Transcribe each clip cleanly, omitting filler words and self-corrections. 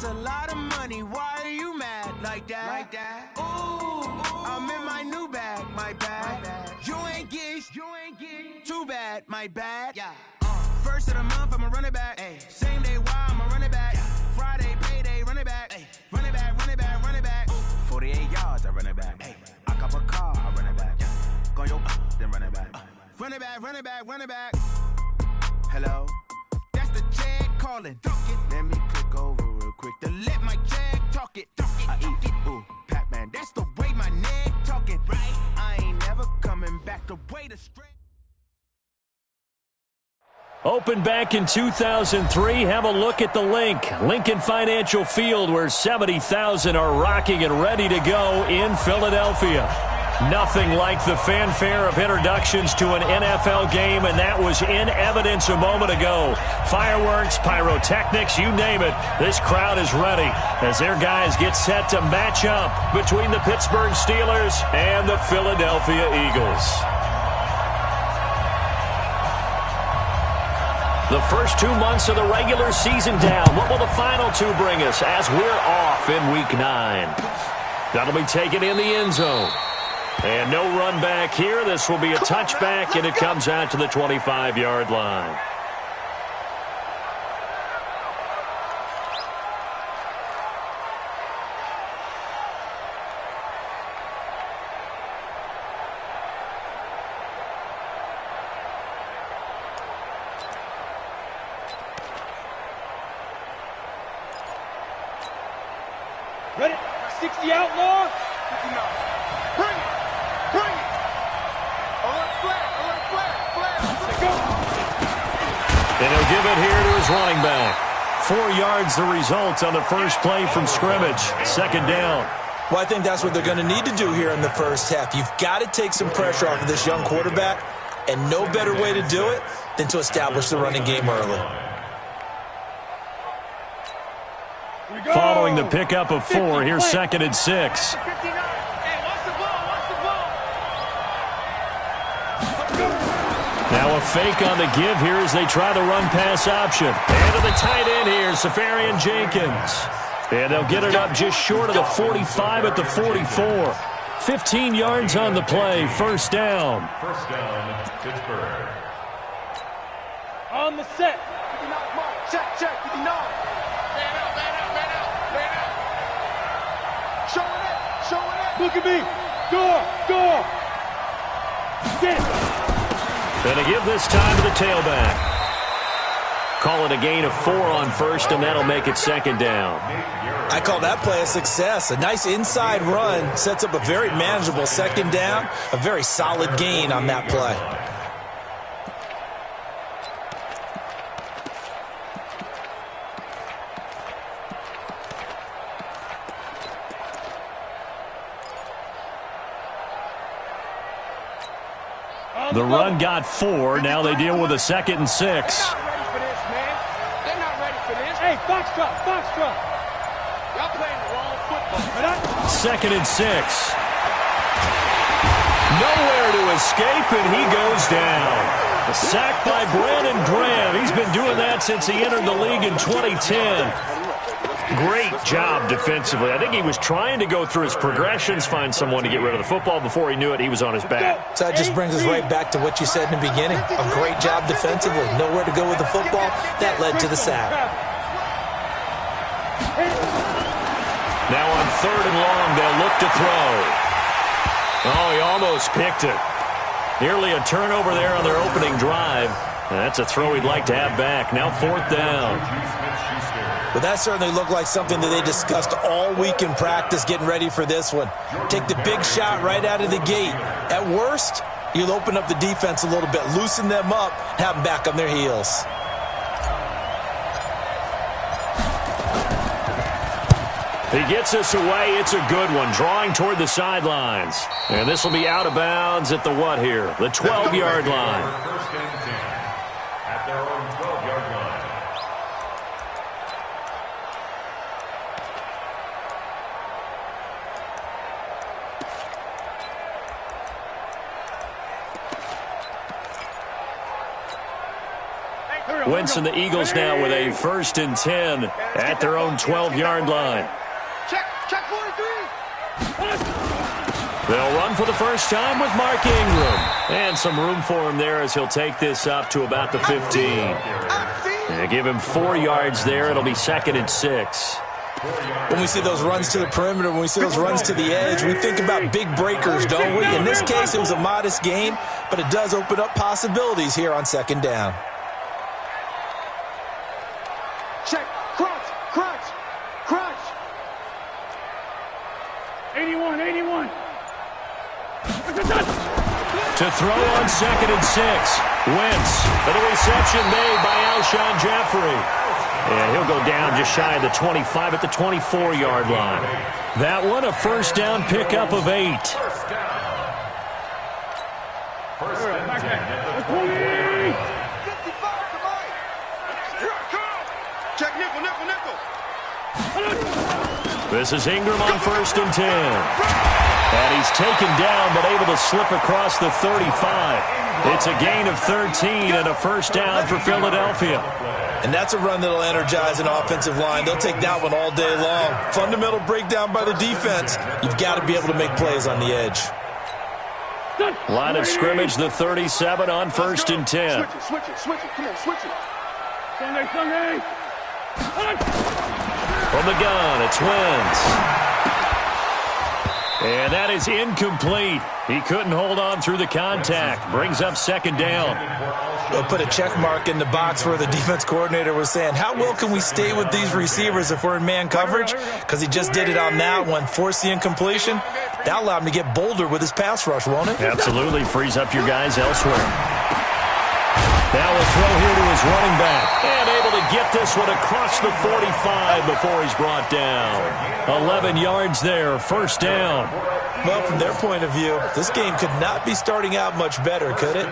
a lot of money. Why are you mad like that? Ooh, I'm in my new bag, my bad. You ain't getting too bad, my bad. Yeah. First of the month, I'ma run it back. Ay. Same day, why I'ma run it back. Ay. Friday, payday, run it back. Ay. Run it back, run it back, run it back. 48 yards, I run it back. Ay. I cop a car, I run it back. Go yo, then run it back. Run it back, run it back, run it back. Hello? That's the Jag calling. Let me click over real quick to let my Jag talk it. I eat, ooh, Pac-Man. That's the way my neck talking. Right? I ain't never coming back the way the straight. Opened back in 2003. Have a look at the link. Lincoln Financial Field, where 70,000 are rocking and ready to go in Philadelphia. Nothing like the fanfare of introductions to an NFL game, and that was in evidence a moment ago. Fireworks, pyrotechnics, you name it. This crowd is ready as their guys get set to match up between the Pittsburgh Steelers and the Philadelphia Eagles. The first 2 months of the regular season down. What will the final two bring us as we're off in Week 9? That'll be taken in the end zone. And no run back here. This will be a touchback, and it comes out to the 25-yard line. Ready? 60 outlaw. 59. Bring it. Bring it. Alert flag. Alert flag. Flag. Let's go. And he'll give it here to his running back. 4 yards the result on the first play from scrimmage. Second down. Well, I think that's what they're going to need to do here in the first half. You've got to take some pressure off of this young quarterback, and no better way to do it than to establish the running game early. Following the pickup of 4, here's 2nd and 6. Now a fake on the give here as they try the run-pass option. And to the tight end here, Safarian Jenkins. And they'll get it up just short of the 45 at the 44. 15 yards on the play, first down. First down, Pittsburgh. On the set. Check, check, 59. Look at me. Go. Get it. And a give this time to the tailback. Call it a gain of 4 on first, and that'll make it second down. I call that play a success. A nice inside run sets up a very manageable second down. A very solid gain on that play. The run got 4. Now they deal with a 2nd and 6. They're not ready for this, man. They're not ready for this. Hey, Foxtrot. Y'all playing the wrong football. 2nd and 6. Nowhere to escape, and he goes down. A sack by Brandon Graham. He's been doing that since he entered the league in 2010. Great job defensively. I think he was trying to go through his progressions, find someone to get rid of the football. Before he knew it, he was on his back. So that just brings us right back to what you said in the beginning. A great job defensively. Nowhere to go with the football. That led to the sack. Now on 3rd and long, they'll look to throw. Oh, he almost picked it. Nearly a turnover there on their opening drive. That's a throw he'd like to have back. Now 4th down. But that certainly looked like something that they discussed all week in practice getting ready for this one. Take the big shot right out of the gate. At worst, you'll open up the defense a little bit, loosen them up, have them back on their heels. He gets us away. It's a good one. Drawing toward the sidelines. And this will be out of bounds at the what here? The 12-yard line. First and 10 at their own 12-yard line. Hurry Wentz and the Eagles now with a 1st and 10 at their own 12-yard line. Check 43. They'll run for the first time with Mark Ingram. And some room for him there as he'll take this up to about the 15. They give him 4 yards there. It'll be 2nd and 6. When we see those runs to the perimeter, when we see those runs to the edge, we think about big breakers, don't we? In this case, it was a modest gain, but it does open up possibilities here on 2nd down. Check. Crunch. 81. To throw on 2nd and 6. Wentz for the reception made by Alshon Jeffrey. And he'll go down just shy of the 25 at the 24-yard line. That one a 1st down pickup of 8. Check nickel. This is Ingram on 1st and 10. And he's taken down but able to slip across the 35. It's a gain of 13 and a 1st down for Philadelphia. And that's a run that'll energize an offensive line. They'll take that one all day long. Fundamental breakdown by the defense. You've got to be able to make plays on the edge. Line of scrimmage, the 37 on 1st and 10. Switch it. Come on, switch it. Sunday. From the gun, it's Wentz. And that is incomplete. He couldn't hold on through the contact. Brings up 2nd down. They'll put a check mark in the box where the defense coordinator was saying, how well can we stay with these receivers if we're in man coverage? Because he just did it on that one, forced the incompletion. That allowed him to get bolder with his pass rush, won't it? Absolutely. Frees up your guys elsewhere. Now a throw here to his running back. And able to get this one across the 45 before he's brought down. 11 yards there, 1st down. Well, from their point of view, this game could not be starting out much better, could it?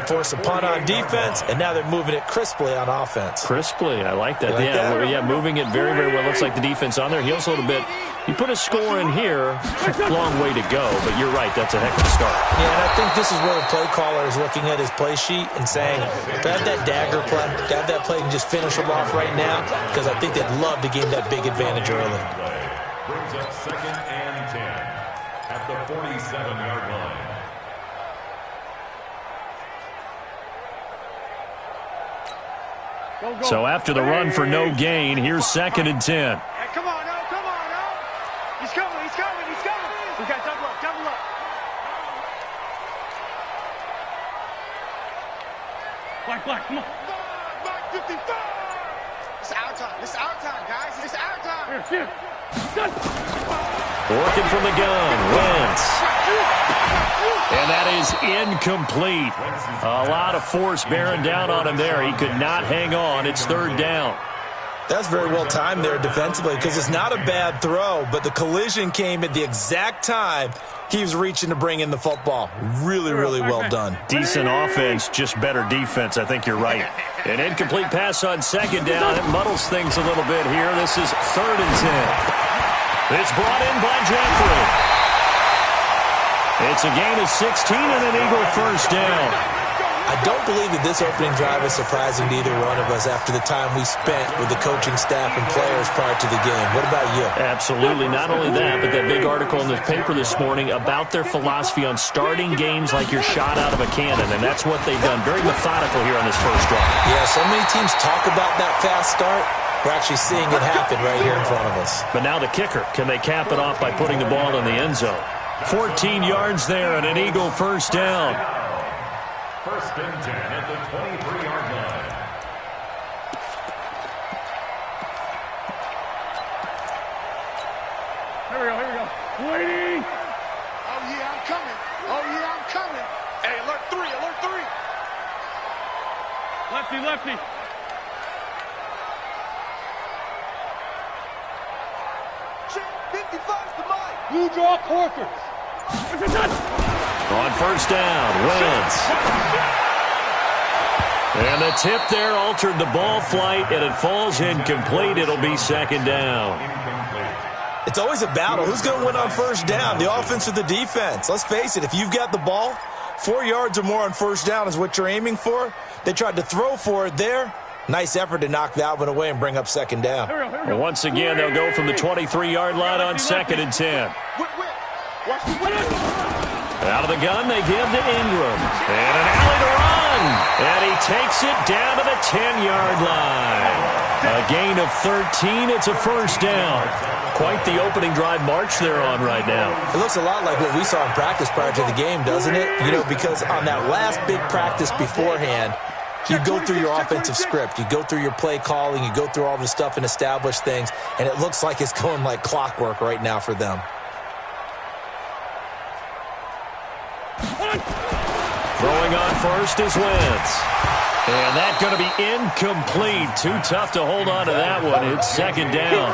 Force a punt on defense, and now they're moving it crisply on offense. Crisply, I like that. Like Moving it very, very well. Looks like the defense on their heels a little bit. You put a score in here, long way to go, but you're right, that's a heck of a start. Yeah, and I think this is where the play caller is looking at his play sheet and saying, grab that dagger play, grab that play and just finish them off right now, because I think they'd love to gain that big advantage early. Brings up 2nd and 10 at the 47-yard line. So after the run for no gain, here's 2nd and 10. Hey, come on, now. He's coming. We got double up. Black, come on. Black 55. It's our time, guys. It's our time. Here. Working from the gun, Wentz. And that is incomplete. A lot of force bearing down on him there. He could not hang on. It's 3rd down. That's very well timed there defensively because it's not a bad throw, but the collision came at the exact time he was reaching to bring in the football. Really, really well done. Decent offense, just better defense. I think you're right. An incomplete pass on 2nd down. It muddles things a little bit here. This is 3rd and 10. It's brought in by Jeffrey. It's a gain of 16 and an Eagle 1st down. I don't believe that this opening drive is surprising to either one of us after the time we spent with the coaching staff and players prior to the game. What about you? Absolutely. Not only that, but that big article in the paper this morning about their philosophy on starting games like you're shot out of a cannon, and that's what they've done. Very methodical here on this first drive. Yeah, so many teams talk about that fast start. We're actually seeing it happen right here in front of us. But now the kicker, can they cap it off by putting the ball in the end zone? 14 yards there and an Eagle 1st down. 1st and 10 at the 23-yard line. Here we go. Waiting. Oh, yeah, I'm coming. Hey, alert 3. Lefty. Check 55 to Mike. Blue draw Porter. On 1st down, Wentz. And the tip there altered the ball flight, and it falls incomplete. It'll be 2nd down. It's always a battle. Who's going to win on 1st down, the offense or the defense? Let's face it, if you've got the ball, 4 yards or more on 1st down is what you're aiming for. They tried to throw for it there. Nice effort to knock that one away and bring up second down. And once again, they'll go from the 23-yard line on 2nd and 10. Out of the gun, they give to Ingram. And an alley to run. And he takes it down to the 10-yard line. A gain of 13. It's a first down. Quite the opening drive march they're on right now. It looks a lot like what we saw in practice prior to the game, doesn't it? You know, because on that last big practice beforehand, you go through your offensive script. You go through your play calling. You go through all the stuff and establish things. And it looks like it's going like clockwork right now for them. Throwing on first is Wentz. And that's going to be incomplete. Too tough to hold on to that one. It's second down.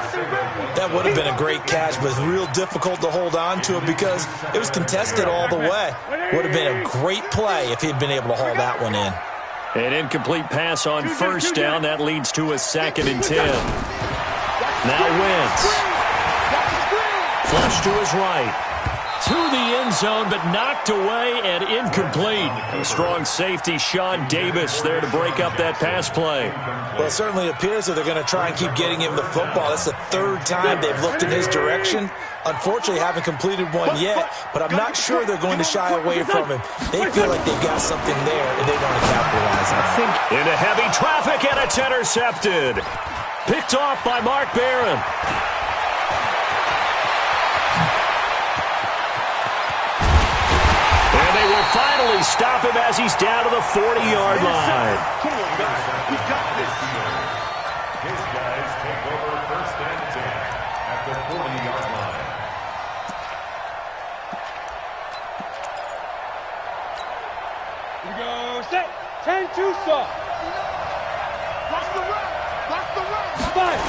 That would have been a great catch, but real difficult to hold on to it because it was contested all the way. Would have been a great play if he'd been able to haul that one in. An incomplete pass on first down. That leads to a 2nd and 10. Now Wentz. Flush to his right. To the end zone, but knocked away and incomplete. Strong safety Sean Davis there to break up that pass play. Well, it certainly appears that they're going to try and keep getting him the football. That's the 3rd time they've looked in his direction. Unfortunately, haven't completed one yet, but I'm not sure they're going to shy away from him. They feel like they've got something there, and they want to capitalize on it. Into heavy traffic, and it's intercepted. Picked off by Mark Barron. And they will finally stop him as he's down to the 40-yard line. Come on, guys. We got this. His guys take over 1st and 10 at the 40-yard line. Here we go. Set. 10-2 stop. Watch the run. Watch the run. 5.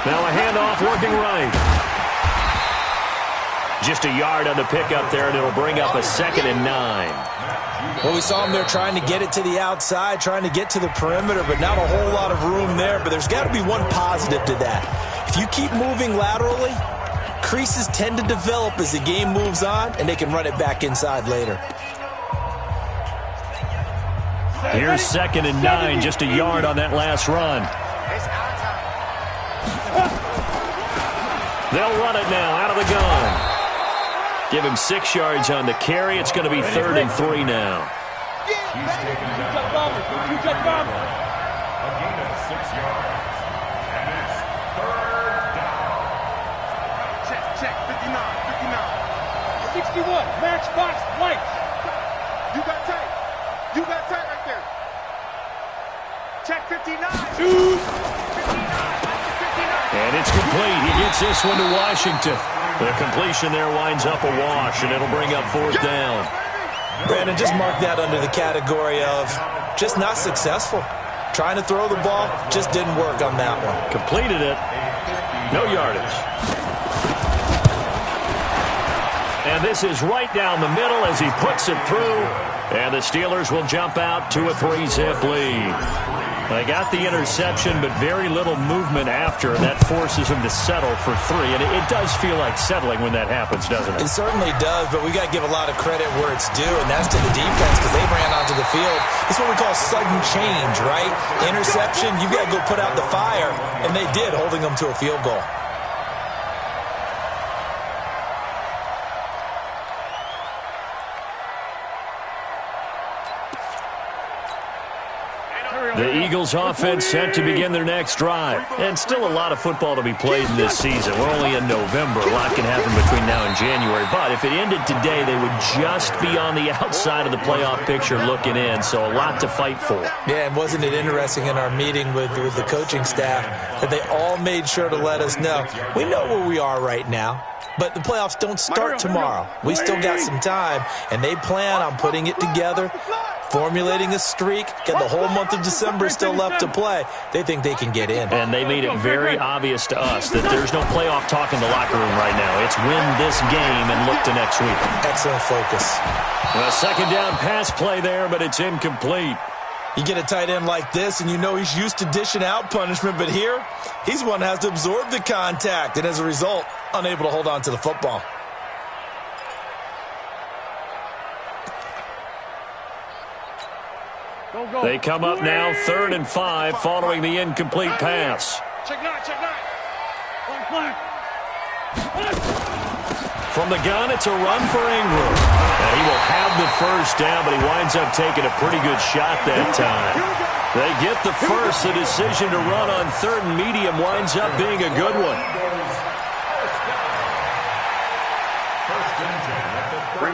Now a handoff working right. Just a yard on the pickup there, and it'll bring up a 2nd and 9. Well, we saw him there trying to get it to the outside, trying to get to the perimeter, but not a whole lot of room there. But there's got to be one positive to that. If you keep moving laterally, creases tend to develop as the game moves on, and they can run it back inside later. Here's 2nd and 9, just a yard on that last run. They'll run it now out of the gun. Give him 6 yards on the carry. It's going to be 3rd and 3 now. He's taken down. A gain of 6 yards. And it's 3rd down. Check. 59. 61. Match box white. You got tight. right there. Check 59. 2. 59. 59. And it's complete. He gets this one to Washington. The completion there winds up a wash, and it'll bring up 4th down. Brandon, just mark that under the category of just not successful. Trying to throw the ball, just didn't work on that one. Completed it. No yardage. And this is right down the middle as he puts it through. And the Steelers will jump out to a 3-zip lead. They got the interception, but very little movement after. That forces him to settle for 3. And it does feel like settling when that happens, doesn't it? It certainly does, but we got to give a lot of credit where it's due, and that's to the defense because they ran onto the field. It's what we call sudden change, right? Interception, you've got to go put out the fire, and they did, holding them to a field goal. The Eagles offense set to begin their next drive. And still a lot of football to be played in this season. We're only in November. A lot can happen between now and January. But if it ended today, they would just be on the outside of the playoff picture looking in. So a lot to fight for. Yeah, and wasn't it interesting in our meeting with the coaching staff that they all made sure to let us know, we know where we are right now. But the playoffs don't start tomorrow. We still got some time, and they plan on putting it together, formulating a streak, got the whole month of December still left to play. They think they can get in. And they made it very obvious to us that there's no playoff talk in the locker room right now. It's win this game and look to next week. Excellent focus. A 2nd down pass play there, but it's incomplete. You get a tight end like this, and you know he's used to dishing out punishment, but here, he's one that has to absorb the contact, and as a result, unable to hold on to the football. They come up now 3rd and 5 following the incomplete pass. Check 9, check 9. Flag. From the gun, it's a run for Ingram. And he will have the first down, but he winds up taking a pretty good shot that time. They get the first. The decision to run on 3rd and medium winds up being a good one.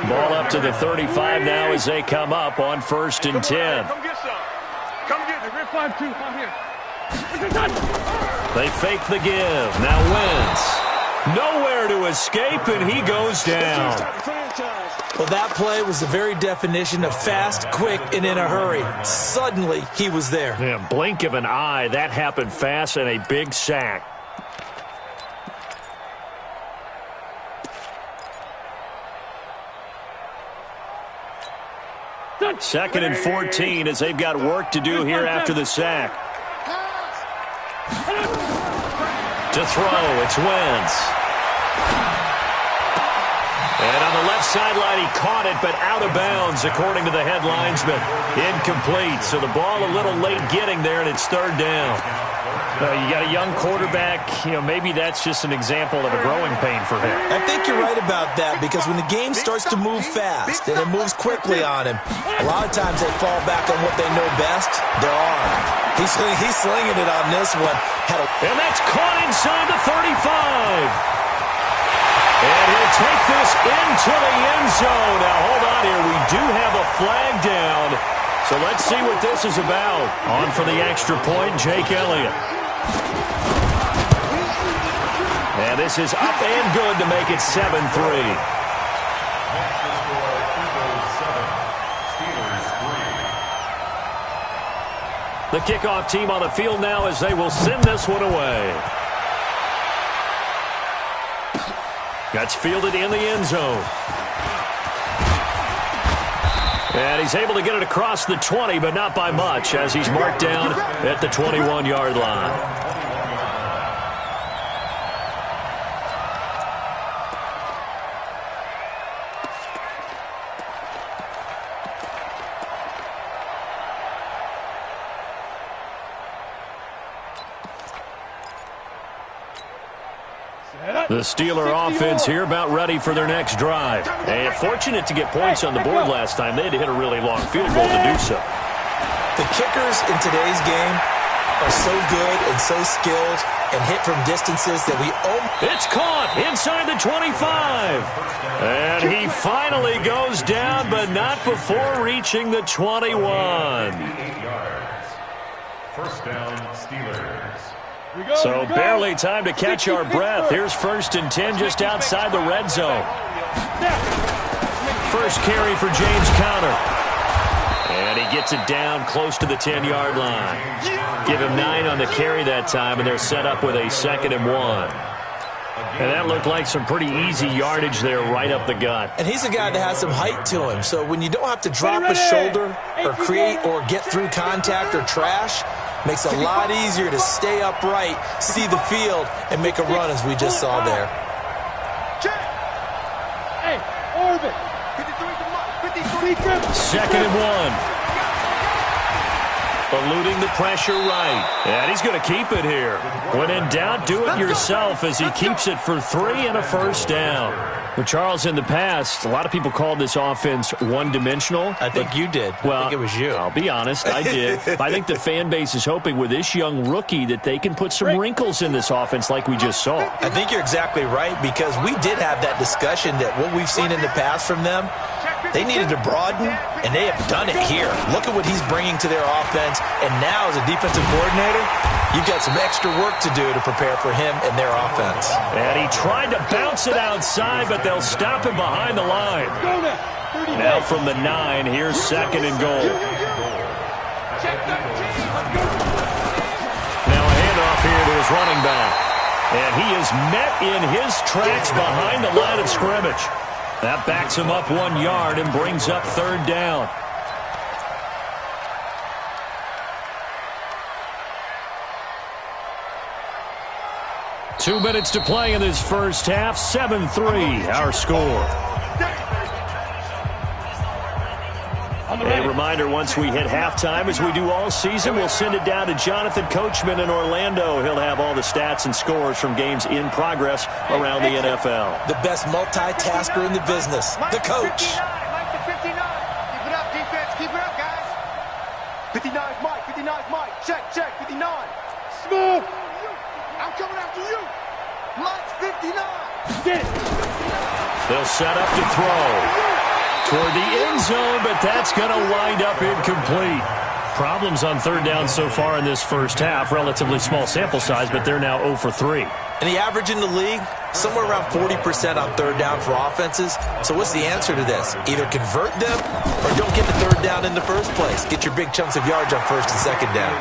Ball up to the 35 now as they come up on 1st and 10. Come get some. Come get it. We're 5-2. Come here. They fake the give. Now Wentz. Nowhere to escape, and he goes down. Well, that play was the very definition of fast, quick, and in a hurry. Suddenly, he was there. Yeah, blink of an eye. That happened fast and a big sack. Second and 14 as they've got work to do here after the sack. To throw, it's Wentz. And on the left sideline, he caught it, but out of bounds, according to the head linesman. Incomplete, so the ball a little late getting there, and it's 3rd down. You got a young quarterback, maybe that's just an example of a growing pain for him. I think you're right about that, because when the game starts to move fast and it moves quickly on him, a lot of times they fall back on what they know best, their arm. He's slinging it on this one. And that's caught inside the 35. And he'll take this into the end zone. Now, hold on here. We do have a flag down. So let's see what this is about. On for the extra point, Jake Elliott. And this is up and good to make it 7-3. The kickoff team on the field now as they will send this one away. That's fielded in the end zone. And he's able to get it across the 20, but not by much, as he's marked down at the 21-yard line. The Steeler offense here about ready for their next drive. And fortunate to get points on the board last time. They had to hit a really long field goal to do so. The kickers in today's game are so good and so skilled and hit from distances that we It's caught inside the 25. And he finally goes down, but not before reaching the 21. 8 yards. First down, Steelers. So barely time to catch our breath. Here's 1st and 10 just outside the red zone. First carry for James Conner. And he gets it down close to the 10-yard line. Give him 9 on the carry that time, and they're set up with a 2nd and 1. And that looked like some pretty easy yardage there right up the gut. And he's a guy that has some height to him. So when you don't have to drop a shoulder or create or get through contact or trash, makes it a lot easier to stay upright, see the field, and make a run as we just saw there. Hey, Orbit. 2nd and 1. Eluding the pressure right. And he's going to keep it here. When in doubt, do it yourself as he keeps it for 3 and a first down. Well, Charles, in the past, a lot of people called this offense one-dimensional. I think you did. Well, I think it was you. I'll be honest, I did. I think the fan base is hoping with this young rookie that they can put some wrinkles in this offense like we just saw. I think you're exactly right, because we did have that discussion that what we've seen in the past from them, they needed to broaden, and they have done it here. Look at what he's bringing to their offense, and now as a defensive coordinator, you've got some extra work to do to prepare for him and their offense. And he tried to bounce it outside, but they'll stop him behind the line. Now from the 9, here's 2nd and goal. Now a handoff here to his running back. And he is met in his tracks behind the line of scrimmage. That backs him up 1 yard and brings up 3rd down. Two minutes to play in this first half. 7-3, our score. A reminder, once we hit halftime, as we do all season, we'll send it down to Jonathan Coachman in Orlando. He'll have all the stats and scores from games in progress around the NFL. The best multitasker in the business, the coach. Mike to 59. Keep it up, defense. Keep it up, guys. 59's Mike. 59's Mike. Check. 59. Smooth. I'm coming after you. Mike's 59. Get it. They'll set up to throw toward the end zone, but that's going to wind up incomplete. Problems on third down so far in this first half. Relatively small sample size, but they're now 0 for 3. And the average in the league, somewhere around 40% on third down for offenses. So what's the answer to this? Either convert them or don't get the third down in the first place. Get your big chunks of yards on first and second down.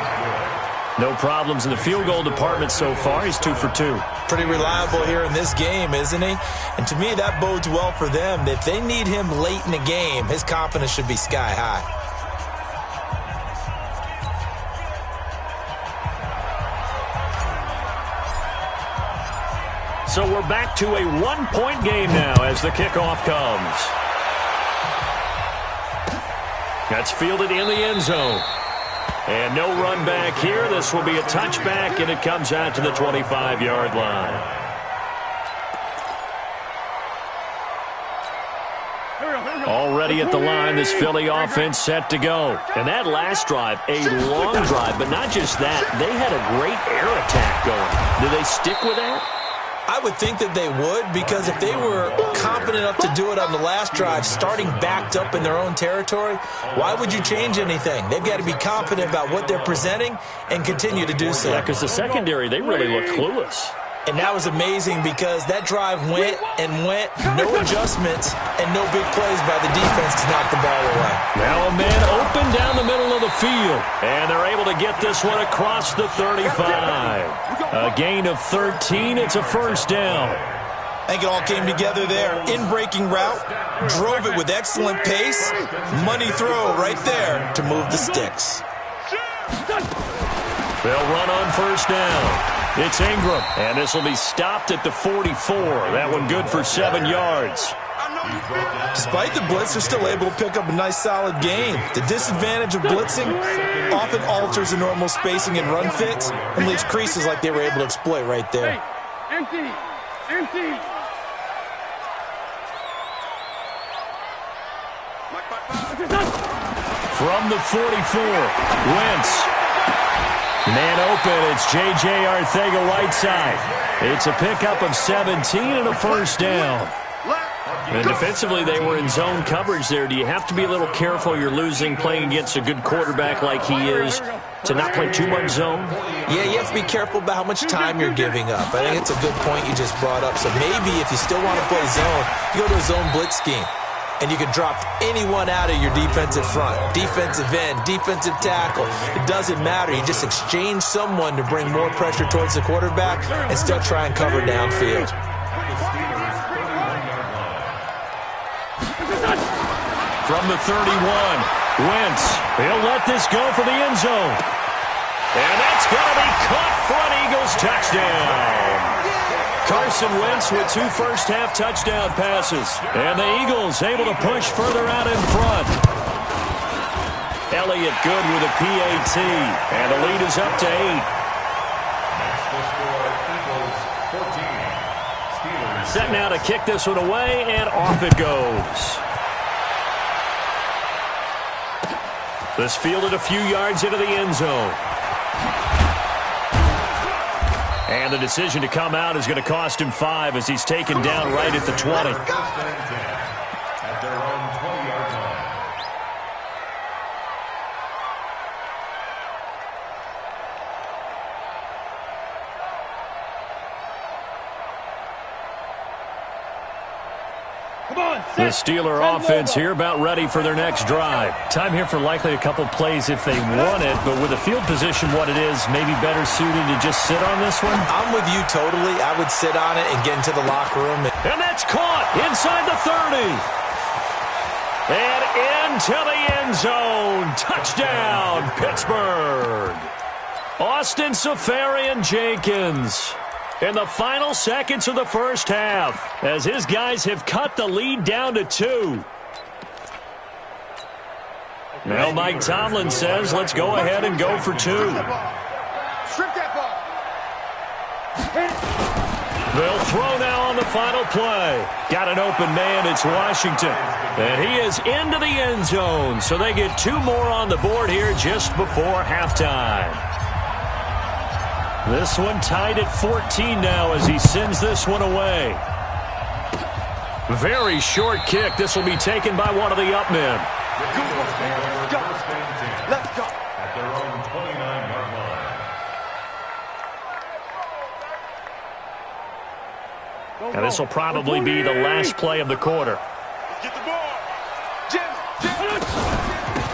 No problems in the field goal department so far. He's 2 for 2. Pretty reliable here in this game, isn't he? And to me, that bodes well for them. If they need him late in the game, his confidence should be sky high. So we're back to a one-point game now as the kickoff comes. That's fielded in the end zone. And no run back here. This will be a touchback, and it comes out to the 25-yard line. Already at the line, this Philly offense set to go. And that last drive, a long drive, but not just that. They had a great air attack going. Do they stick with that? I would think that they would, because if they were confident enough to do it on the last drive, starting backed up in their own territory, why would you change anything? They've got to be confident about what they're presenting and continue to do so. Yeah, because the secondary, they really look clueless. And that was amazing because that drive went and went, no adjustments, and no big plays by the defense to knock the ball away. Now a man open down the middle of the field, and they're able to get this one across the 35. A gain of 13. It's a first down. I think it all came together there. In-breaking route, drove it with excellent pace. Money throw right there to move the sticks. They'll run on first down. It's Ingram, and this will be stopped at the 44. That one good for 7 yards. Despite the blitz, they're still able to pick up a nice, solid gain. The disadvantage of blitzing often alters the normal spacing and run fits and leaves creases like they were able to exploit right there. Empty. From the 44, Wentz. Man open, it's J.J. Arcega-Whiteside. It's a pickup of 17 and a first down. And defensively, they were in zone coverage there. Do you have to be a little careful? You're losing, playing against a good quarterback like he is, to not play too much zone? Yeah, you have to be careful about how much time you're giving up. I think it's a good point you just brought up. So maybe if you still want to play zone, you go to a zone blitz scheme. And you can drop anyone out of your defensive front. Defensive end, defensive tackle. It doesn't matter. You just exchange someone to bring more pressure towards the quarterback and still try and cover downfield. From the 31, Wentz. He'll let this go for the end zone. And that's going to be caught for an Eagles touchdown. Carson Wentz with 2 first-half touchdown passes. And the Eagles able to push further out in front. Elliott good with a PAT. And the lead is up to 8. Set now to kick this one away, and off it goes. This fielded a few yards into the end zone. And the decision to come out is going to cost him 5 as he's taken down right at the 20. At their own 20-yard line. The Steeler offense here about ready for their next drive. Time here for likely a couple plays if they want it, but with the field position what it is, maybe better suited to just sit on this one? I'm with you totally. I would sit on it and get into the locker room. And that's caught inside the 30. And into the end zone. Touchdown, Pittsburgh. Austin Seferian-Jenkins in the final seconds of the first half, as his guys have cut the lead down to 2. Now Mike Tomlin says, let's go ahead and go for 2. Strip that ball. They'll throw now on the final play. Got an open man. It's Washington. And he is into the end zone. So they get 2 more on the board here just before halftime. This one tied at 14 now as he sends this one away. Very short kick. This will be taken by one of the up men. Let's go. At their own 29-yard line. And this will probably be the last play of the quarter. Get the ball. Jim.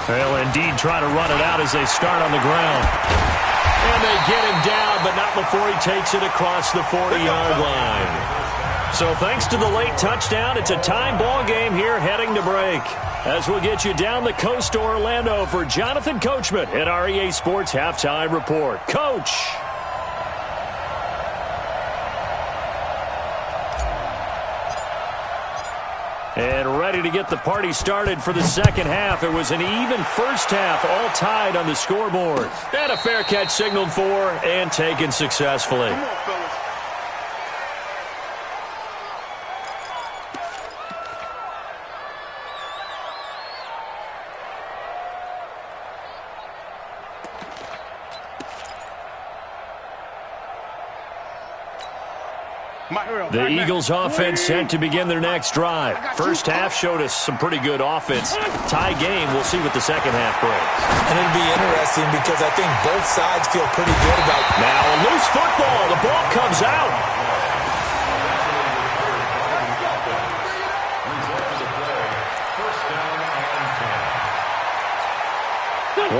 They'll indeed try to run it out as they start on the ground. And they get him down, but not before he takes it across the 40-yard line. So thanks to the late touchdown, it's a time ball game here heading to break. As we'll get you down the coast to Orlando for Jonathan Coachman at our EA Sports Halftime Report. Coach! And ready to get the party started for the second half. It was an even first half, all tied on the scoreboard. And a fair catch signaled for and taken successfully. Come on, fellas. The Eagles offense set to begin their next drive. First half showed us some pretty good offense. Tie game, we'll see what the second half brings. And it'll be interesting because I think both sides feel pretty good about it. Now a loose football. The ball comes out.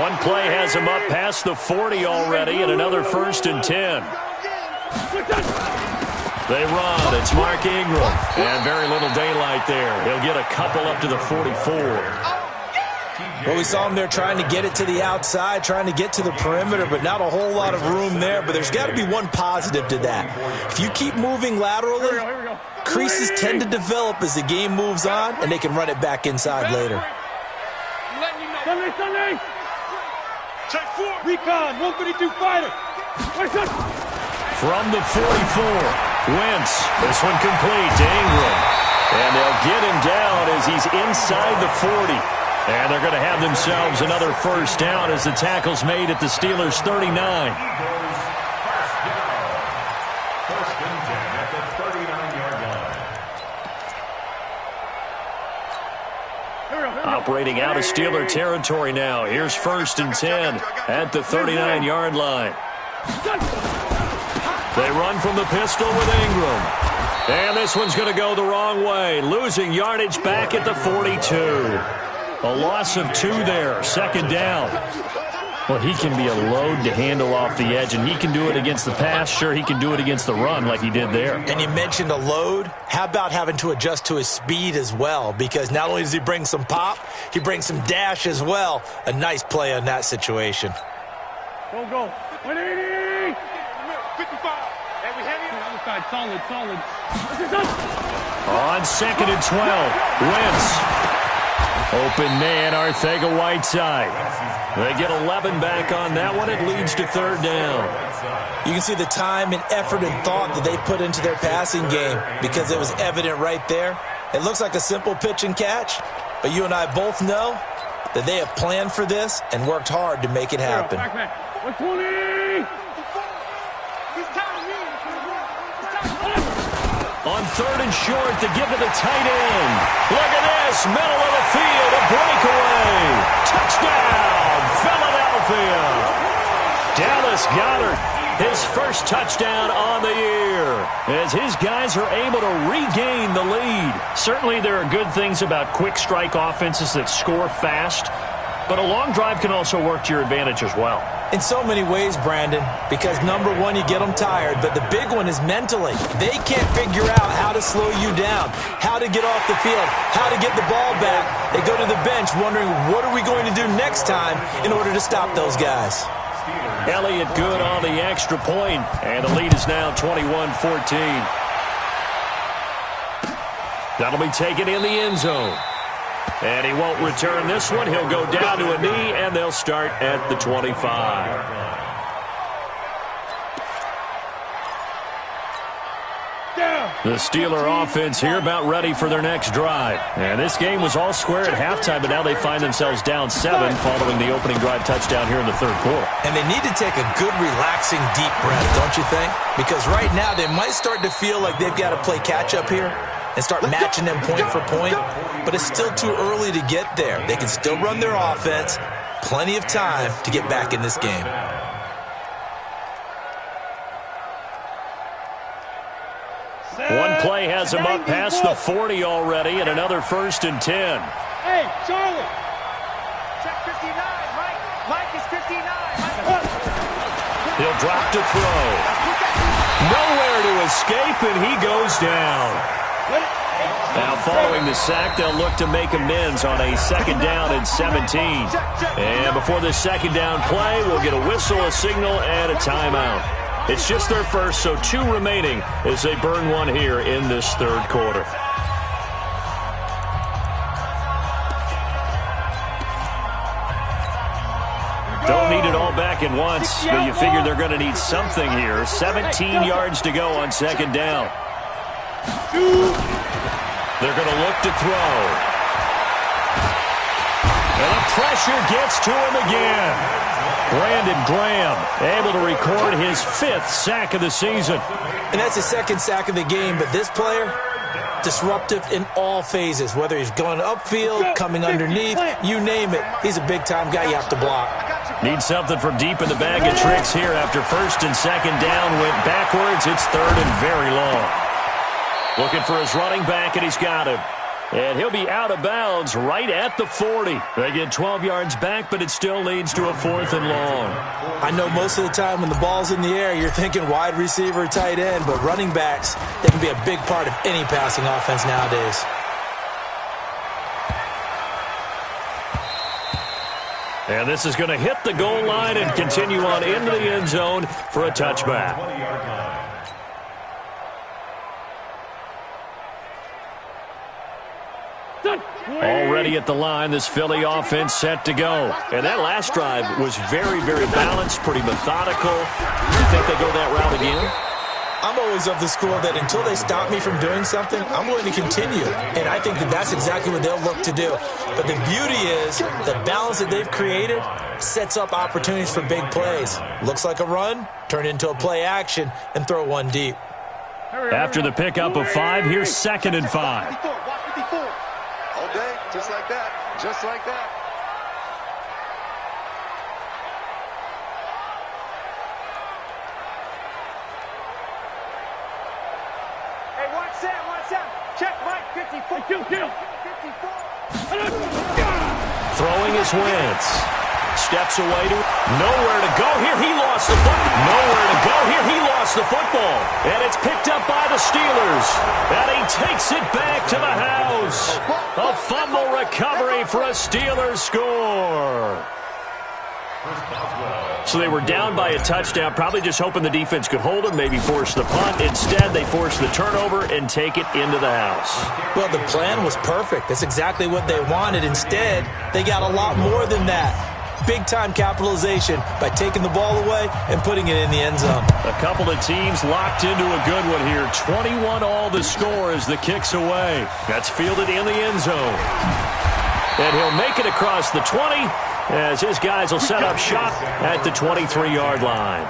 One play has him up past the 40 already, and another 1st and 10. They run. It's Mark Ingram. And very little daylight there. He'll get a couple up to the 44. Well, we saw him there trying to get it to the outside, trying to get to the perimeter, but not a whole lot of room there. But there's got to be one positive to that. If you keep moving laterally, creases tend to develop as the game moves on, and they can run it back inside later. Sunday. Check 4. Recon, 152 fighter. From the 44. Wentz, this one complete to Ingram. And they'll get him down as he's inside the 40. And they're going to have themselves another first down as the tackle's made at the Steelers' 39. First and 10 at the 39-yard line. Operating out of Steeler territory now. Here's 1st and 10 at the 39-yard line. They run from the pistol with Ingram. And this one's going to go the wrong way. Losing yardage back at the 42. A loss of 2 there. Second down. Well, he can be a load to handle off the edge, and he can do it against the pass. Sure, he can do it against the run like he did there. And you mentioned a load. How about having to adjust to his speed as well? Because not only does he bring some pop, he brings some dash as well. A nice play on that situation. Go. 180. 55. And we have him. Outside, solid. On 2nd and 12, Wentz. Open man, Arcega-Whiteside. They get 11 back on that one. It leads to 3rd down. You can see the time and effort and thought that they put into their passing game because it was evident right there. It looks like a simple pitch and catch, but you and I both know that they have planned for this and worked hard to make it happen. 120. On 3rd and short to give to the tight end. Look at this, middle of the field, a breakaway. Touchdown, Philadelphia. Dallas Goedert, his first touchdown on the year, as his guys are able to regain the lead. Certainly there are good things about quick strike offenses that score fast, but a long drive can also work to your advantage as well. In so many ways, Brandon, because number one, you get them tired, but the big one is mentally. They can't figure out how to slow you down, how to get off the field, how to get the ball back. They go to the bench wondering, what are we going to do next time in order to stop those guys? Elliott good on the extra point, and the lead is now 21-14. That'll be taken in the end zone. And he won't return this one. He'll go down to a knee, and they'll start at the 25. The Steeler offense here about ready for their next drive. And this game was all square at halftime, but now they find themselves down 7 following the opening drive touchdown here in the third quarter. And they need to take a good, relaxing, deep breath, don't you think? Because right now they might start to feel like they've got to play catch-up here and start matching them point for point. But it's still too early to get there. They can still run their offense. Plenty of time to get back in this game. One play has him up past the 40 already, and another 1st and 10. Hey, Charlie. Check 59, Mike. Mike is 59. He'll drop to throw. Nowhere to escape, and he goes down. Now, following the sack, they'll look to make amends on a 2nd down and 17. And before this 2nd down play, we'll get a whistle, a signal, and a timeout. It's just their first, so 2 remaining as they burn one here in this third quarter. Don't need it all back at once, but you figure they're going to need something here. 17 yards to go on 2nd down. They're going to look to throw. And the pressure gets to him again. Brandon Graham able to record his 5th sack of the season. And that's his 2nd sack of the game, but this player, disruptive in all phases, whether he's going upfield, coming underneath, you name it. He's a big-time guy you have to block. Need something from deep in the bag of tricks here after 1st and 2nd down went backwards. It's 3rd and very long. Looking for his running back, and he's got him. And he'll be out of bounds right at the 40. They get 12 yards back, but it still leads to a 4th and long. I know most of the time when the ball's in the air, you're thinking wide receiver, tight end, but running backs, they can be a big part of any passing offense nowadays. And this is going to hit the goal line and continue on into the end zone for a touchback. Already at the line, this Philly offense set to go. And that last drive was very, very balanced, pretty methodical. You think they go that route again? I'm always of the school that until they stop me from doing something, I'm going to continue. And I think that that's exactly what they'll look to do. But the beauty is the balance that they've created sets up opportunities for big plays. Looks like a run, turn into a play action, and throw one deep. After the pickup of 5, here's 2nd and 5. All day, just like that. Just like that. Hey, watch that, watch that. Check Mike, 54. 54. Throwing his Wentz. Steps away to nowhere to go here. He lost the football. Nowhere to go here. He lost the football. And it's picked up by the Steelers. And he takes it back to the house. A fumble recovery for a Steelers score. So they were down by a touchdown, probably just hoping the defense could hold them, maybe force the punt. Instead, they force the turnover and take it into the house. Well, the plan was perfect. That's exactly what they wanted. Instead, they got a lot more than that. Big-time capitalization by taking the ball away and putting it in the end zone. A couple of teams locked into a good one here. 21-all the score as the kick's away. That's fielded in the end zone. And he'll make it across the 20 as his guys will set up shop at the 23-yard line.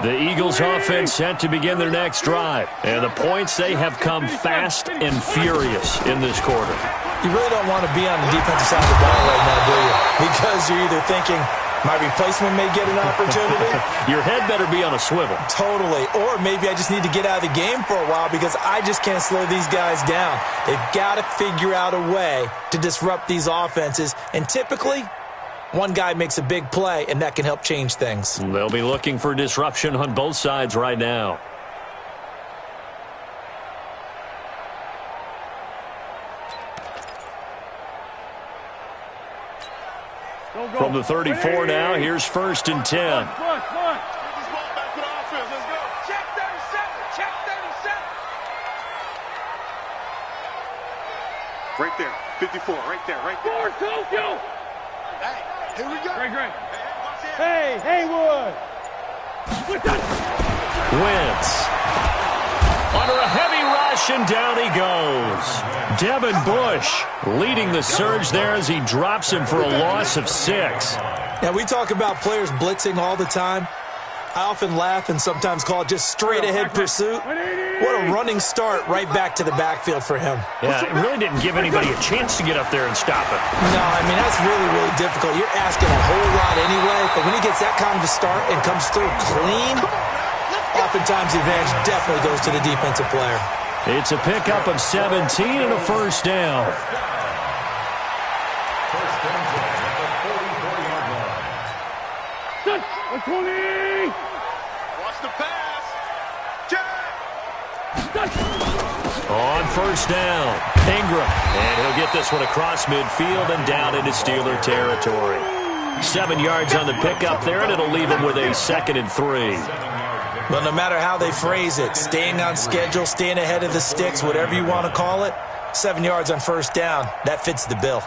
The Eagles offense set to begin their next drive. And the points, they have come fast and furious in this quarter. You really don't want to be on the defensive side of the ball right now, do you? Because you're either thinking, my replacement may get an opportunity. Your head better be on a swivel. Totally. Or maybe I just need to get out of the game for a while because I just can't slow these guys down. They've got to figure out a way to disrupt these offenses. And typically, one guy makes a big play, and that can help change things. They'll be looking for disruption on both sides right now. From the 34 now, here's 1st and 10. Right there, 54, right there, right there. Tokyo! Hey, here we go. Great. Hey, Haywood! Wentz. Under a heavy rush, and down he goes. Devin Bush leading the surge there as he drops him for a loss of 6. Now, we talk about players blitzing all the time. I often laugh and sometimes call it just straight-ahead pursuit. What a running start right back to the backfield for him. Yeah, it really didn't give anybody a chance to get up there and stop it. No, I mean, that's really, really difficult. You're asking a whole lot anyway, but when he gets that kind of a start and comes through clean, oftentimes the advantage definitely goes to the defensive player. It's a pickup of 17 and a 1st down. First and 10 at the 44-yard line. 20! Watch the pass. Jack! On 1st down, Ingram. And he'll get this one across midfield and down into Steeler territory. 7 yards on the pickup there, and it'll leave him with a 2nd and 3. Well, no matter how they phrase it, staying on schedule, staying ahead of the sticks, whatever you want to call it, 7 yards on 1st down, that fits the bill.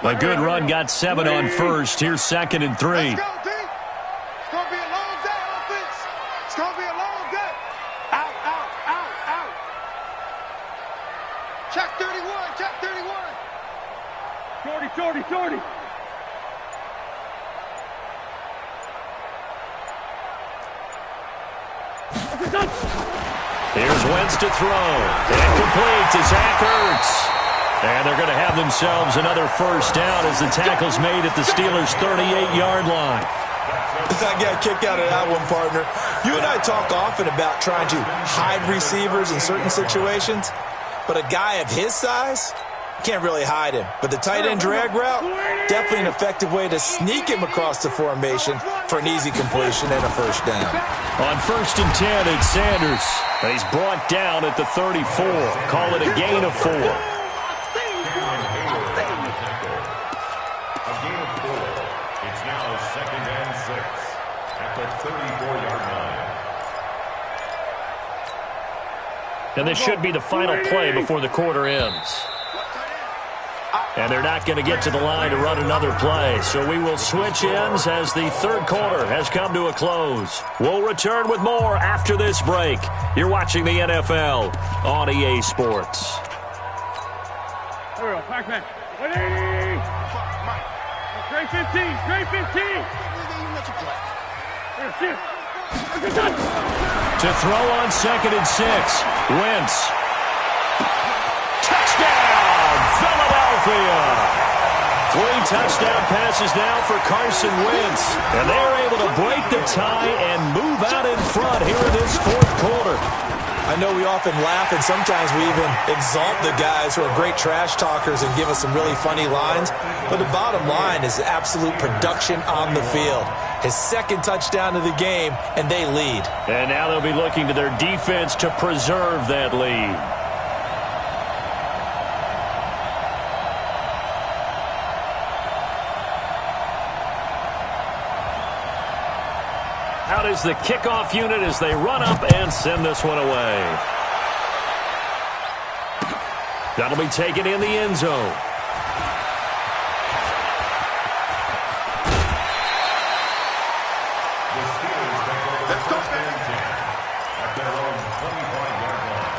A good run got 7 on 1st. Here's 2nd and 3. Let's go, D. It's going to be a long day, offense. It's going to be a long day. Out. Check 31. Shorty. Here's Wentz to throw. And complete to Zach Ertz. And they're going to have themselves another 1st down as the tackle's made at the Steelers' 38-yard line. I got a kick out of that one, partner. You and I talk often about trying to hide receivers in certain situations, but a guy of his size, can't really hide him. But the tight end drag route, definitely an effective way to sneak him across the formation for an easy completion and a 1st down. On 1st and 10, it's Sanders. And he's brought down at the 34. Call it a gain of 4. It's now 2nd and 6 at the 34-yard line. And this should be the final play before the quarter ends. And they're not going to get to the line to run another play. So we will switch ends as the 3rd quarter has come to a close. We'll return with more after this break. You're watching the NFL on EA Sports. Here we go, Pac-Man. 180! Straight 15! To throw on 2nd and 6. Wentz. Touchdown, Philadelphia! 3 touchdown passes now for Carson Wentz. And they're able to break the tie and move out in front here in this 4th quarter. I know we often laugh and sometimes we even exalt the guys who are great trash talkers and give us some really funny lines. But the bottom line is absolute production on the field. His 2nd touchdown of the game, and they lead. And now they'll be looking to their defense to preserve that lead. Out is the kickoff unit as they run up and send this one away. That'll be taken in the end zone. The Steelers take over the 1st and 10 at their own 25-yard line.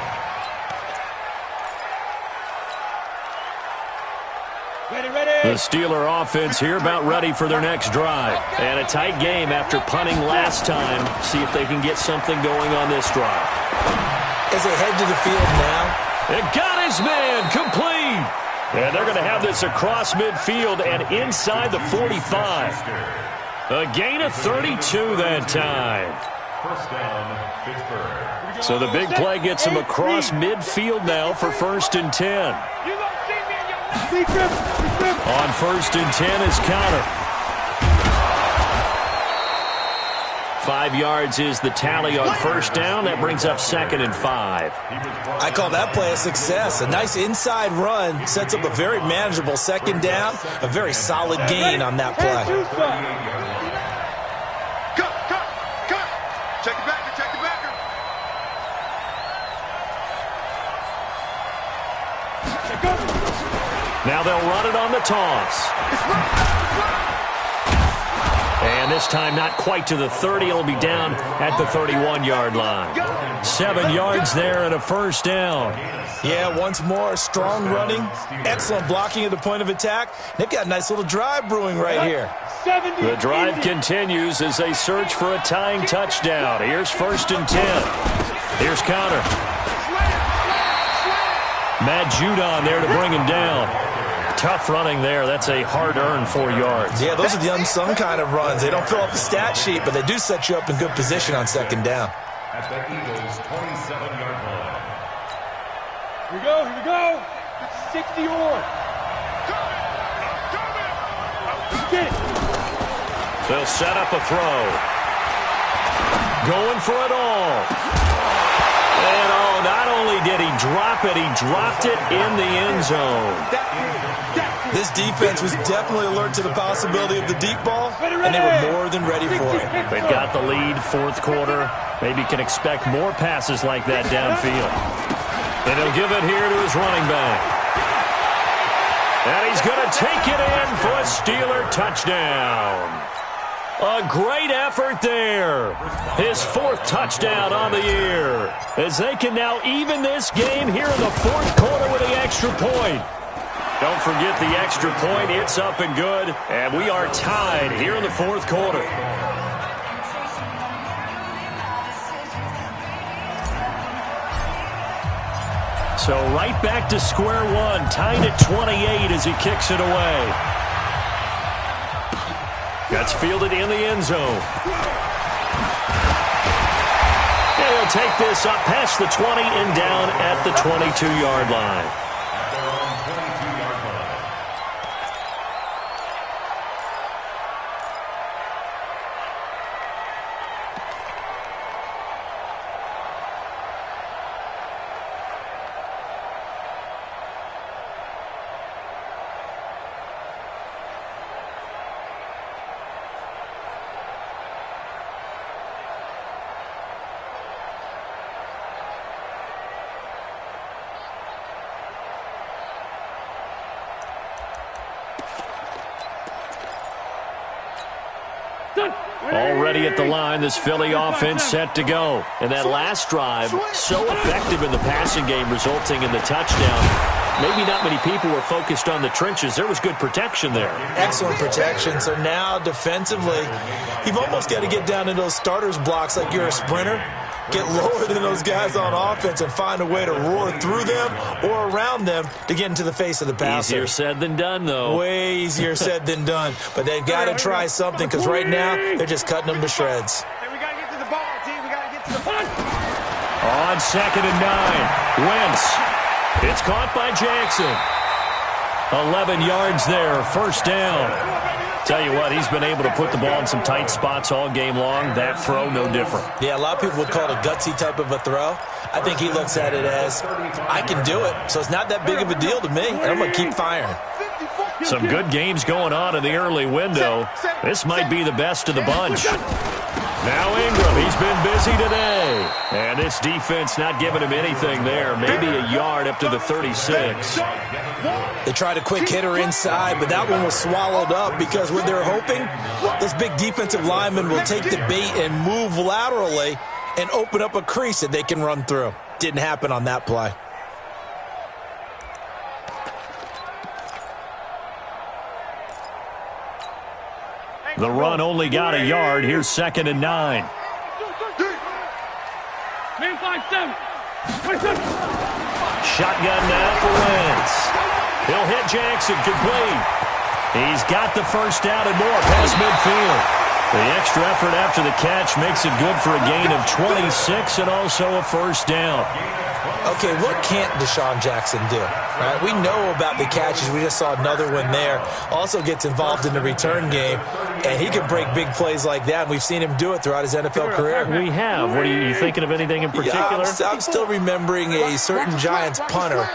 The Steeler offense here about ready for their next drive. And a tight game after punting last time. See if they can get something going on this drive. As they head to the field now. It got his man complete. And they're going to have this across midfield and inside the 45. A gain of 32 that time. 1st down, Pittsburgh. So the big play gets him across midfield now for 1st and 10. On 1st and 10 is Counter. 5 yards is the tally on first down. That brings up 2nd and 5. I call that play a success. A nice inside run sets up a very manageable 2nd down. A very solid gain on that play. Cut. Check the backer. Now they'll run it on the toss. And this time not quite to the 30. It'll be down at the 31-yard line. 7 yards there and a first down. Yeah, once more, strong running, excellent blocking at the point of attack. They've got a nice little drive brewing right here. The drive continues as they search for a tying touchdown. Here's 1st and 10. Here's counter. Matt Judon there to bring him down. Tough running there. That's a hard-earned 4 yards. Yeah, those are the unsung kind of runs. They don't fill up the stat sheet, but they do set you up in good position on 2nd down. At the Eagles' 27-yard line. Here we go. It's 60-yard. Get it. They'll set up a throw. Going for it all. And not only did he drop it, he dropped it in the end zone. This defense was definitely alert to the possibility of the deep ball, and they were more than ready for it. They've got the lead, 4th quarter. Maybe can expect more passes like that downfield. And he'll give it here to his running back. And he's going to take it in for a Steeler touchdown. A great effort there. His 4th touchdown on the year. As they can now even this game here in the 4th quarter with the extra point. Don't forget the extra point. It's up and good. And we are tied here in the 4th quarter. So right back to square one. Tied at 28 as he kicks it away. That's fielded in the end zone. And he'll take this up past the 20 and down at the 22-yard line. Already at the line, this Philly offense set to go. And that last drive, so effective in the passing game, resulting in the touchdown. Maybe not many people were focused on the trenches. There was good protection there. Excellent protection. So now defensively, you've almost got to get down into those starters blocks like you're a sprinter. Get lower than those guys on offense and find a way to roar through them or around them to get into the face of the passer. Easier said than done, though. Way easier said than done. But they've got to try something because right now they're just cutting them to shreds. Hey, we got to get to the ball, team. We got to get to the ball. On 2nd and 9, Wentz. It's caught by Jackson. 11 yards there, first down. Tell you what, he's been able to put the ball in some tight spots all game long. That throw, no different. Yeah, a lot of people would call it a gutsy type of a throw. I think he looks at it as, I can do it, so it's not that big of a deal to me, and I'm going to keep firing. Some good games going on in the early window. This might be the best of the bunch. Now Ingram, he's been busy today. And this defense not giving him anything there. Maybe a yard up to the 36. They tried a quick hitter inside, but that one was swallowed up because what they're hoping, those big defensive linemen will take the bait and move laterally and open up a crease that they can run through. Didn't happen on that play. The run only got a yard. Here's 2nd and 9. Shotgun now for Wentz. He'll hit Jackson, complete. He's got the first down and more past midfield. The extra effort after the catch makes it good for a gain of 26 and also a first down. Okay, what can't Deshaun Jackson do? Right? We know about the catches. We just saw another one there. Also gets involved in the return game, and he can break big plays like that. And we've seen him do it throughout his NFL career. We have. What are you thinking of anything in particular? Yeah, I'm still remembering a certain Giants punter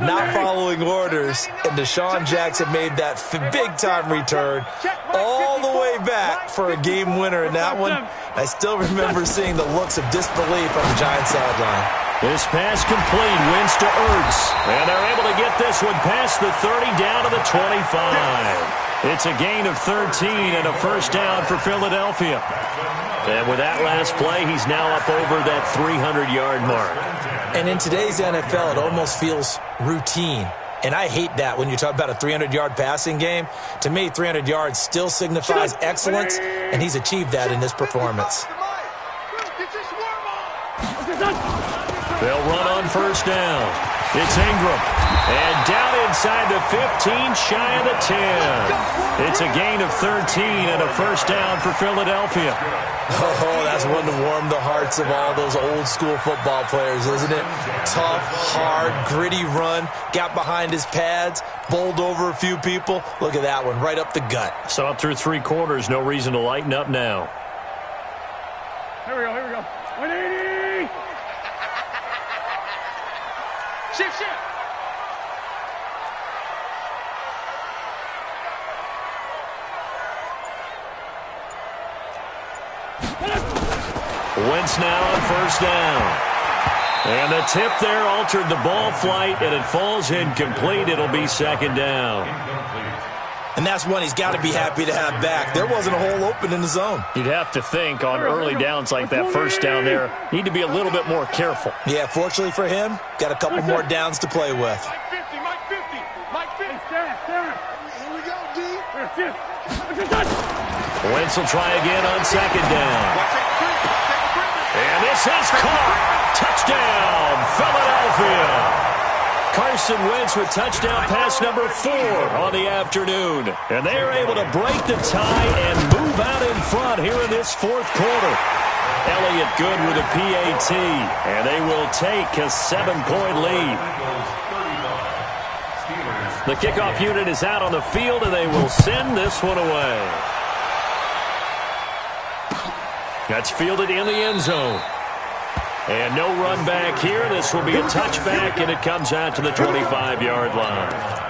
not following orders, and Deshaun Jackson made that big-time return all the way back for a game winner in that one. I still remember seeing the looks of disbelief on the Giants sideline. This pass complete, wins to Ertz. And they're able to get this one past the 30 down to the 25. It's a gain of 13 and a first down for Philadelphia. And with that last play, he's now up over that 300-yard mark. And in today's NFL, it almost feels routine. And I hate that when you talk about a 300-yard passing game. To me, 300 yards still signifies excellence, and he's achieved that in this performance. They'll run on first down. It's Ingram. And down inside the 15, shy of the 10. It's a gain of 13 and a first down for Philadelphia. Oh, that's one to warm the hearts of all those old-school football players, isn't it? Tough, hard, gritty run. Got behind his pads, bowled over a few people. Look at that one, right up the gut. So up through three quarters, no reason to lighten up now. Here we go. 180! Shift! Wentz now on first down. And the tip there altered the ball flight, and it falls incomplete. It'll be second down. And that's one he's got to be happy to have back. There wasn't a hole open in the zone. You'd have to think on early downs like that first down there, need to be a little bit more careful. Yeah, fortunately for him, got a couple more downs to play with. Mike 50. Here we go, D. Wentz will try again on second down. And this is caught. Touchdown, Philadelphia. Carson Wentz with touchdown pass number 4 on the afternoon. And they are able to break the tie and move out in front here in this fourth quarter. Elliott good with a PAT. And they will take a 7-point lead. The kickoff unit is out on the field, and they will send this one away. That's fielded in the end zone. And no run back here. This will be a touchback, and it comes out to the 25-yard line.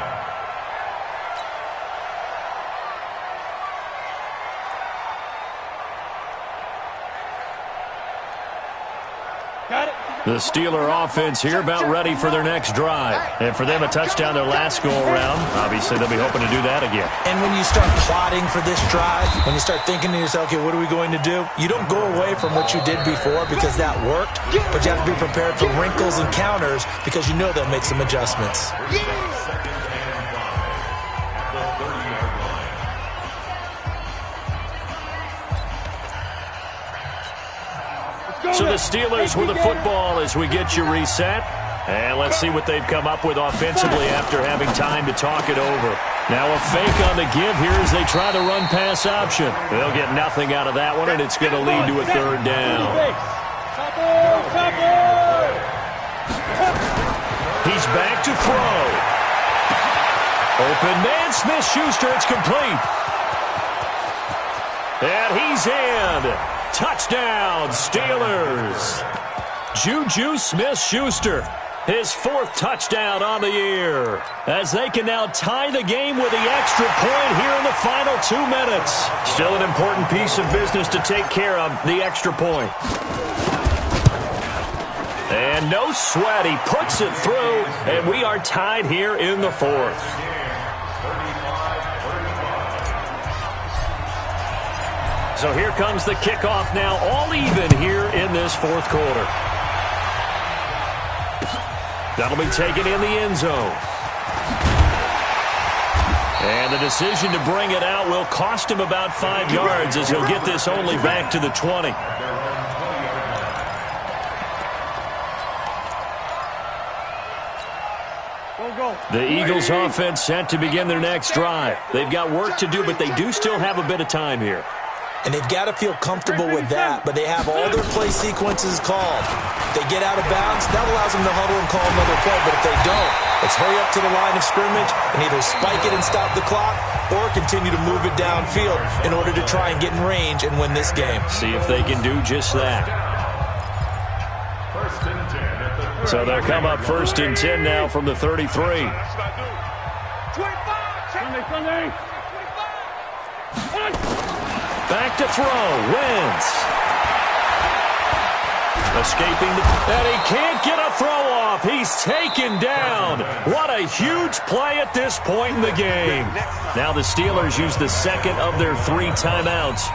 The Steeler offense here about ready for their next drive. And for them, a touchdown their last go-around. Obviously, they'll be hoping to do that again. And when you start plotting for this drive, when you start thinking to yourself, okay, what are we going to do? You don't go away from what you did before because that worked, but you have to be prepared for wrinkles and counters because you know they'll make some adjustments. So the Steelers with the football as we get you reset. And let's see what they've come up with offensively after having time to talk it over. Now a fake on the give here as they try the run-pass option. They'll get nothing out of that one, and it's going to lead to a third down. He's back to throw. Open man, Smith-Schuster, it's complete. And he's in. Touchdown, Steelers. Juju Smith-Schuster, his 4th touchdown on the year, as they can now tie the game with the extra point here in the final 2 minutes. Still an important piece of business to take care of, the extra point. And no sweat, he puts it through, and we are tied here in the 4th. So here comes the kickoff now, all even here in this 4th quarter. That'll be taken in the end zone. And the decision to bring it out will cost him about 5 yards as he'll get this only back to the 20. The Eagles offense set to begin their next drive. They've got work to do, but they do still have a bit of time here. And they've got to feel comfortable with that, but they have all their play sequences called. If they get out of bounds, that allows them to huddle and call another play. But if they don't, let's hurry up to the line of scrimmage and either spike it and stop the clock or continue to move it downfield in order to try and get in range and win this game. See if they can do just that. So they'll come up 1st and 10 now from the 33. Back to throw. Wentz. Escaping, and he can't get a throw off. He's taken down. What a huge play at this point in the game. Now the Steelers use the second of their 3 timeouts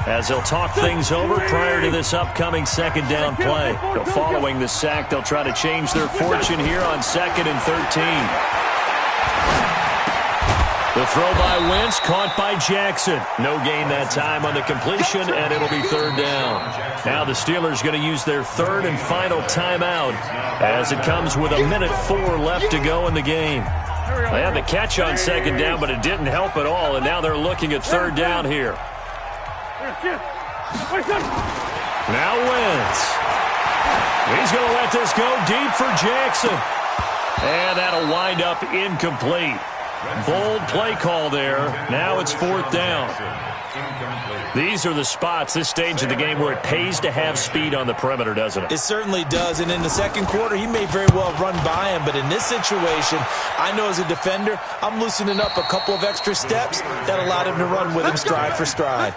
as they'll talk things over prior to this upcoming second down play. So following the sack, they'll try to change their fortune here on 2nd and 13. The throw by Wentz, caught by Jackson. No gain that time on the completion, and it'll be 3rd down. Now the Steelers going to use their 3rd and final timeout as it comes with 1:04 left to go in the game. They had the catch on 2nd down, but it didn't help at all, and now they're looking at 3rd down here. Now Wentz. He's going to let this go deep for Jackson. And that'll wind up incomplete. Bold play call there. Now it's 4th down. These are the spots, this stage of the game, where it pays to have speed on the perimeter, doesn't it? It certainly does. And in the second quarter, he may very well run by him. But in this situation, I know as a defender, I'm loosening up a couple of extra steps that allowed him to run with him stride for stride.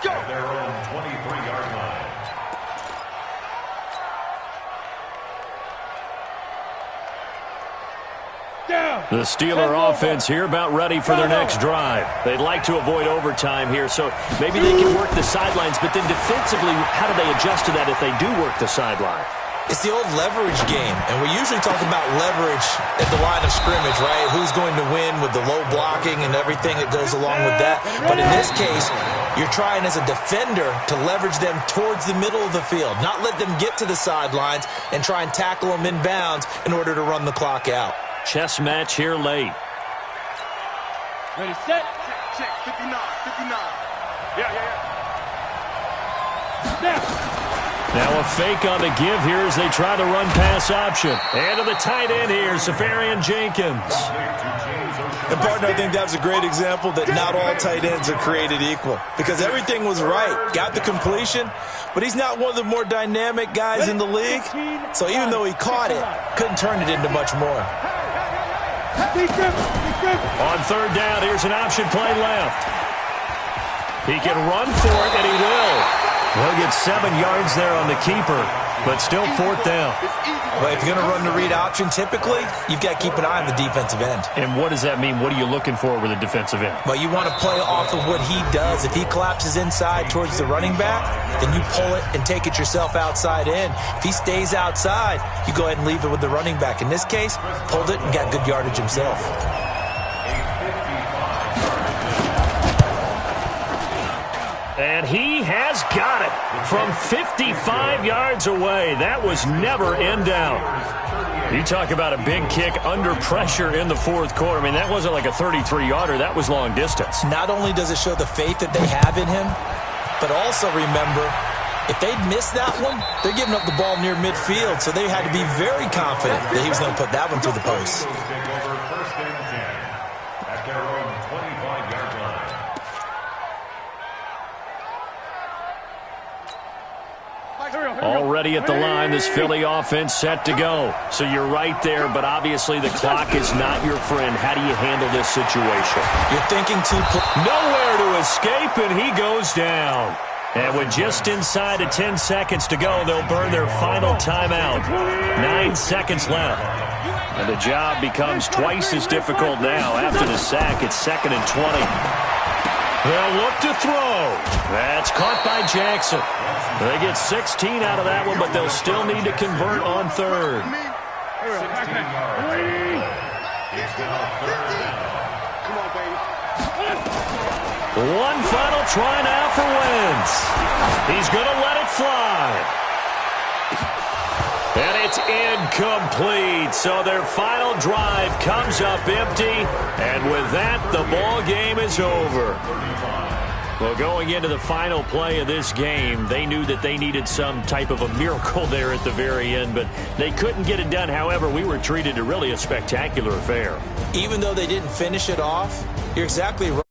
The Steeler offense here about ready for their next drive. They'd like to avoid overtime here, so maybe they can work the sidelines, but then defensively, how do they adjust to that if they do work the sideline? It's the old leverage game, and we usually talk about leverage at the line of scrimmage, right? Who's going to win with the low blocking and everything that goes along with that. But in this case, you're trying as a defender to leverage them towards the middle of the field, not let them get to the sidelines and try and tackle them in bounds in order to run the clock out. Chess match here late. Ready, set. Check, 59, 59. Yeah. Now a fake on the give here as they try to run pass option. And to the tight end here, Safarian Jenkins. And, partner, I think that was a great example that not all tight ends are created equal. Because everything was right. Got the completion, but he's not one of the more dynamic guys in the league. So even though he caught it, couldn't turn it into much more. On 3rd down, here's an option play left. He can run for it, and he will. He'll get 7 yards there on the keeper, but still 4th down. But if you're going to run the read option, typically, you've got to keep an eye on the defensive end. And what does that mean? What are you looking for with a defensive end? Well, you want to play off of what he does. If he collapses inside towards the running back, then you pull it and take it yourself outside in. If he stays outside, you go ahead and leave it with the running back. In this case, pulled it and got good yardage himself. And he has got it from 55 yards away. That was never in doubt. You talk about a big kick under pressure in the 4th quarter. I mean, that wasn't like a 33-yarder. That was long distance. Not only does it show the faith that they have in him, but also remember, if they'd missed that one, they're giving up the ball near midfield, so they had to be very confident that he was going to put that one through the post. Already at the line, this Philly offense set to go. So you're right there, but obviously the clock is not your friend. How do you handle this situation? You're thinking nowhere to escape, and he goes down. And with just inside of 10 seconds to go, they'll burn their final timeout. 9 seconds left. And the job becomes twice as difficult now. After the sack, it's 2nd and 20. They'll look to throw. That's caught by Jackson. They get 16 out of that one, but they'll still need to convert on 3rd. 16 yards. It's now 3rd down. Come on, baby. One final try now for Wentz. He's going to let it fly. And it's incomplete. So their final drive comes up empty. And with that, the ball game is over. Well, going into the final play of this game, they knew that they needed some type of a miracle there at the very end, but they couldn't get it done. However, we were treated to really a spectacular affair. Even though they didn't finish it off, you're exactly right.